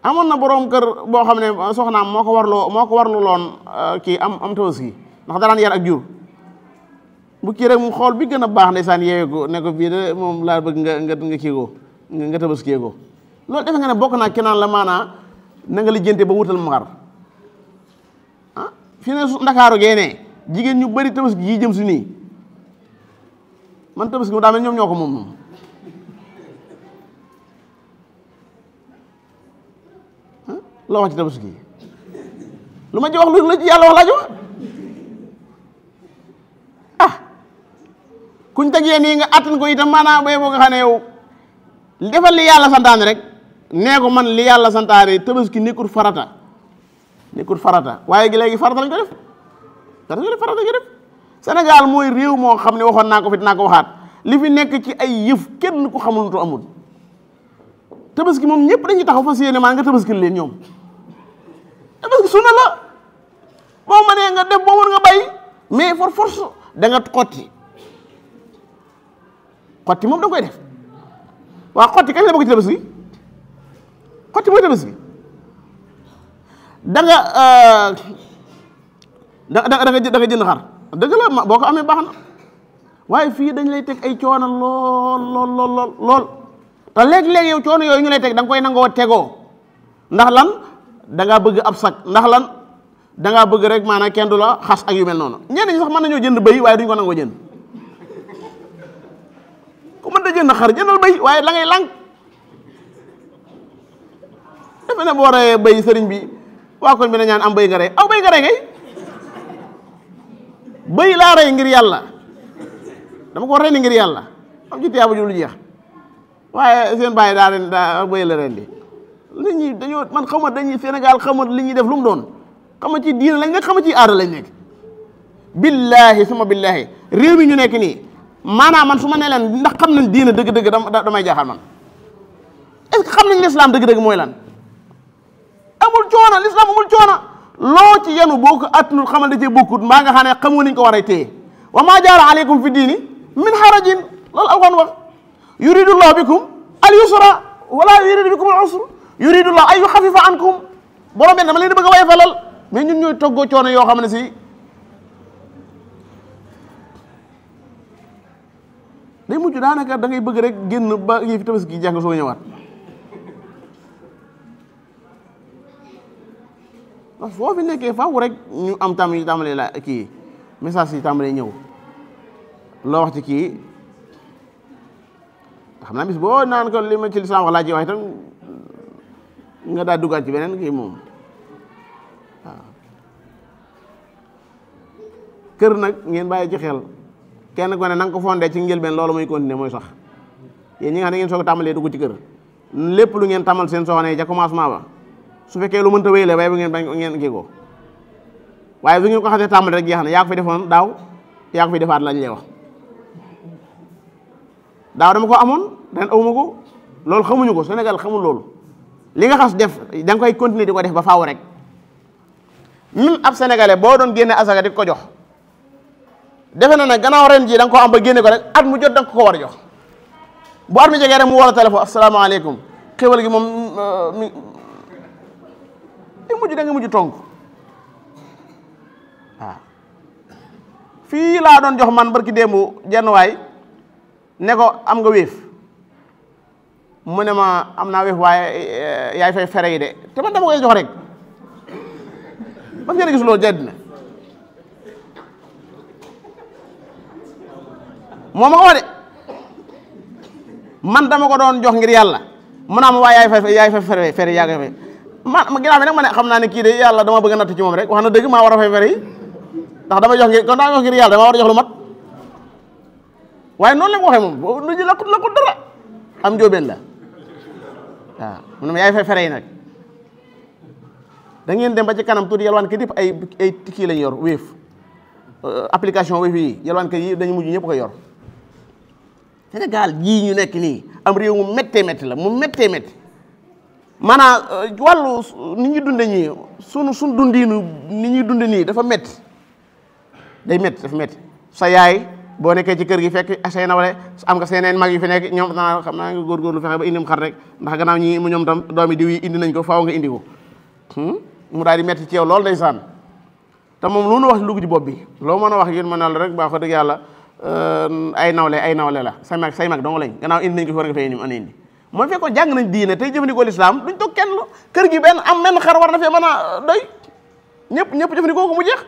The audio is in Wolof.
amoon na borom kër boo xam ne soxnaam moo ko warlu loon kii am tabaski ndax daraan yar ak jur bu kii rek mu xool bi gën a baax ndeysaan yeewee ko ne ko bii de moom laa bëgg nga kii ko nga tabaskiyee ko loolu defe nga ne bokk naa kenaan la maanaa na nga lijjante ba wutal mu xar ah fi ne ndakaaru geenee jigéen ñu bari tabaski yi jëm si nii man tabaski mu daa mel ñoom ñoo ko moom loo wax ci tabaski lu ma ci wax lu la ci yàlla wax laa ci wax ah kuñ tegee nii nga attan ko itam maanaam bay boo nga xam ne yow defal li yàlla santaane rek nee ko man li yàlla santaane tabaski nekkul farata waaye gi léegi farata lañ ko def farata gi def Sénégal mooy réew moo xam ne waxoon naa ko fi dinaa ko waxaat li fi nekk ci ay yëf kenn ku xamul tu amul tabaski moom ñëpp dañuy taxaw fas yéene maa nga tabaski leen ñoom tabaski sunna la boo mënee nga def boo mën nga bay mais for force da nga xotti moom da nga koy def waa xotti kañ la bokk ci tabaski xotti mooy tabaski da nga jënd xar dëgg la boo ko amee baax na waaye fii dañ lay teg ay coono lool te léeg-léeg yow coono yooyu ñu lay teg da nga koy nangoo tegoo ndax lan da ngaa bëgg ab sac ndax lan da ngaa bëgg rek maanaam kenn du la xas ak yu mel noonu ñenn ñi sax mën nañoo jënd bëy waaye duñ ko nangoo jënd ku mën da jënd xar jëndal bëy waaye la ngay lànk defe ne boo reyee bëy sëriñ bi waa koñ bi na ñaan am bëy nga rey aw bëy nga rey ngay bëy laa rey ngir yàlla dama ko rendi ngir yàlla am ci tiyaaba ju lu jeex waaye seen bàyyi daa bëy la rendi nit ñi dañoo man xama dañuy Sénégal xama li ñuy def lu mu doon xama ci diina lañ nekk xama ci aada lañ nekk billaahi suma billaahi réew mi ñu nekk nii maanaam man su ma ne leen ndax xam nañ diina dëgg-dëgg damay jaaxal man est-ce que xam nañ l'islam dëgg-dëgg mooy lan amul coono l'islam amul coono loo ci yenu boo ko attanul xamal da cee bokkut mbaa nga xam ne xamoo niñ ko war a téye wa maa jaara aleykum fi diini min harajin loolu alxuraan wax yuridullahu bikum al yusra wala yuridu bikum al usra yuridullahu ay yuxafifa ankum borom benn dama leen di bëgg a wayfalal mais ñun ñooy toggoo coono yoo xam ne si day mujj daanaka da ngay bëgg rek génn ba yii fi tabaski jeex nga soo ñëwaat ndax foo fi nekkee faaw rek ñu am tam yi tàmbalee la kii message yi tàmbalee ñëw loo wax ci kii xam naa bis boo naan ko li ma ci lislaam wax laa ci wax itam nga daa duggaat ci beneen kii moom waaw kër nag ngeen bàyyi ci xel kenn ko ne na nga ko fondé ci njëlbeen loolu muy continuer mooy sax yéen ñi nga xam ne ngeen soog a tàmbalee dugg ci kër lépp lu ngeen tàmmal seen soxna yi ca commencement ba su fekkee lu mënta wéy la waaye bu ngeen bañ ngeen kii ko waaye bu ngeen ko xasee tàmbali rek jeex na yaa ko fi defoon daaw yaa ko fi defaat lañ lay wax daaw dama ko amoon ren awuma ko loolu xamuñu ko Sénégal xamul loolu li nga xas def da nga koy continuer di ko def ba faaw rek même ab sénégalais boo doon génne asaka di ko jox defe na ne gannaaw ren jii da nga ko am ba génne ko rek at mu jot da nga ko war a jox bu at mi jegee rek mu woo la téléphone asalaamaaleykum xéwal gi moom da nga mujj tonk waaw fii laa doon jox man barki démb jenn waay ne ko am nga wéef mu ne ma am naa wéef waaye yaay fay fere yi de te man dama koy jox rek ba ngeen gis loolu jedd na moo ma ko wax de man dama ko doon jox ngir yàlla mu naa ma waaye yaay fay fere yaa koy fay ma ginnaaw bi nag ma ne xam naa ne kii de yàlla dama bëgg a natt ci moom rek wax na dëgg maa war a fay fere yi ndax dama jox ngir kon daa jox ngir yàlla dama war a jox lu mat waaye noonu la ko waxee moom lu ji lakkut dara am njóobeen la waaw mu ne ma yaay fay fere yi nag da ngeen dem ba ci kanam tuuti yalwaan kat yëpp ay kii lañ yor wéef application wéef yi yalwaan kat yi dañu mujj ñëpp ko yor Sénégal jii ñu nekk nii am réew mu méttee métti la mu méttee métti maanaam wàllu ni ñuy dunde ñii suñ dundiinu ni ñuy dunde nii dafa métti day métti dafa métti sa yaay boo nekkee ci kër gi fekk say nawle am nga seeneen mag yu fi nekk ñoom naa xam naa nga góorgóorlu fexe ba indi mu xar rek ndax gannaaw ñi ñoom tam doomi diw yi indi nañ ko faaw nga indi ko mu daal di metti ci yow loolu ndeysaan te moom lu nu wax lu ci bopp bi loo mën a wax yéen ma ne la rek baa ko dëgg yàlla ay nawle la say mag dong lañ gannaaw indi nañ ko fi war nga fay indi mooy fekkoon jàng nañ diine tey jëfandikoo lislaam duñ toog kenn kër gi benn am menn xar war na fee mën a doy ñëpp jëfandikoo ko mu jeex